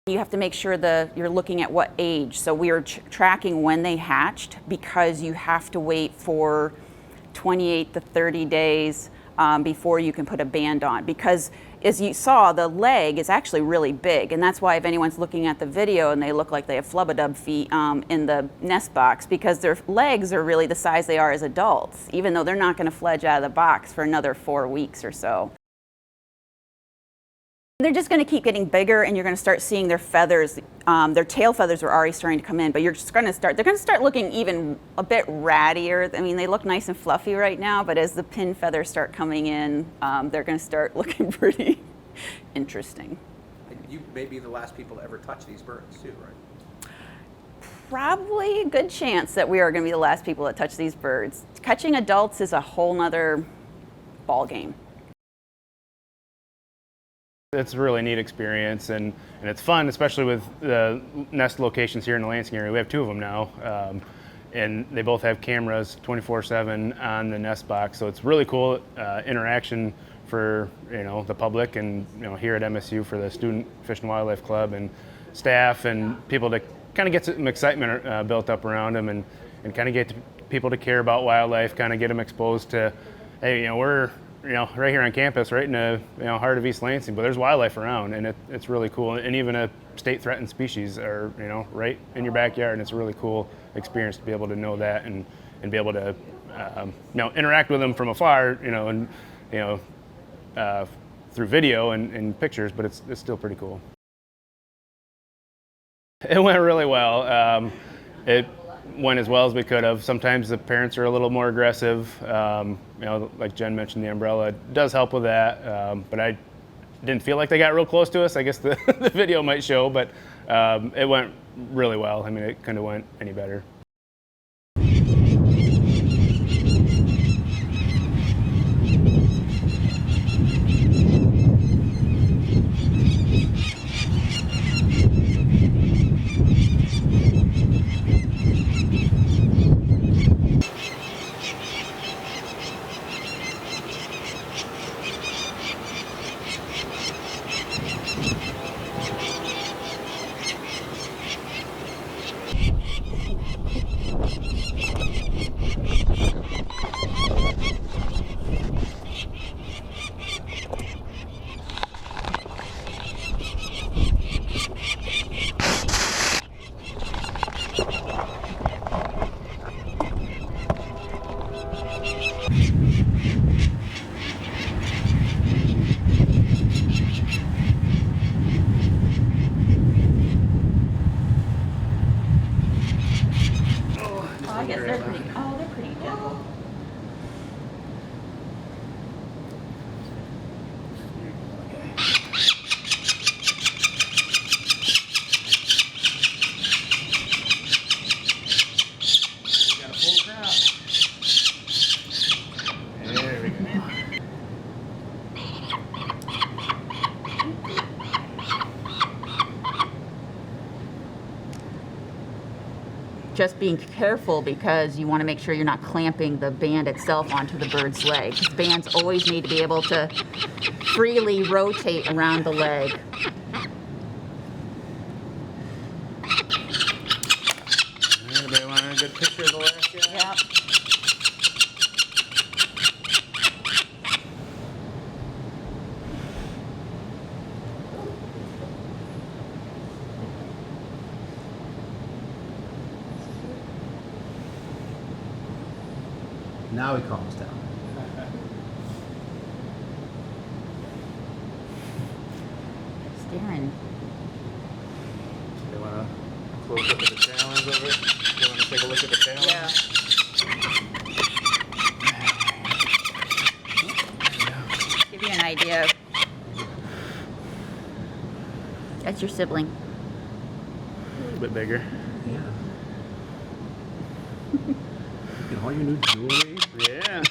You have to make sure you're looking at what age. So we are tracking when they hatched, because you have to wait for 28 to 30 days before you can put a band on. Because as you saw, the leg is actually really big, and that's why if anyone's looking at the video and they look like they have flub-a-dub feet in the nest box, because their legs are really the size they are as adults, even though they're not going to fledge out of the box for another 4 weeks or so. They're just going to keep getting bigger, and you're going to start seeing their feathers. Their tail feathers are already starting to come in, but they're going to start looking even a bit rattier. I mean, they look nice and fluffy right now, but as the pin feathers start coming in, they're going to start looking pretty interesting. You may be the last people to ever touch these birds too, right? Probably a good chance that we are going to be the last people that touch these birds. Catching adults is a whole nother ball game. It's a really neat experience, and it's fun, especially with the nest locations here in the Lansing area. We have 2 of them now, and they both have cameras 24/7 on the nest box. So it's really cool interaction for the public, and here at MSU for the Student Fish and Wildlife Club and staff and people to kind of get some excitement built up around them, and kind of get people to care about wildlife, kind of get them exposed to, hey, we're right here on campus, right in the heart of East Lansing, but there's wildlife around, and it's really cool. And even a state threatened species are right in your backyard, and it's a really cool experience to be able to know that and be able to interact with them from afar, and through video and pictures, but it's still pretty cool. It went really well. It went as well as we could have. Sometimes the parents are a little more aggressive. Like Jen mentioned, the umbrella does help with that. But I didn't feel like they got real close to us. I guess the video might show, but it went really well. I mean, it couldn't have went any better. I guess they're pretty gentle. Got a full crowd. There we go. Just being careful, because you want to make sure you're not clamping the band itself onto the bird's leg. Bands always need to be able to freely rotate around the leg. Anybody want a good picture of the last guy? Yep. Now he calms down. Staring. They want a close look at the talons over it? They want to take a look at the talons? Yeah. Give you an idea. That's your sibling. A little bit bigger. Yeah. Look at all your new jewelry. Yeah.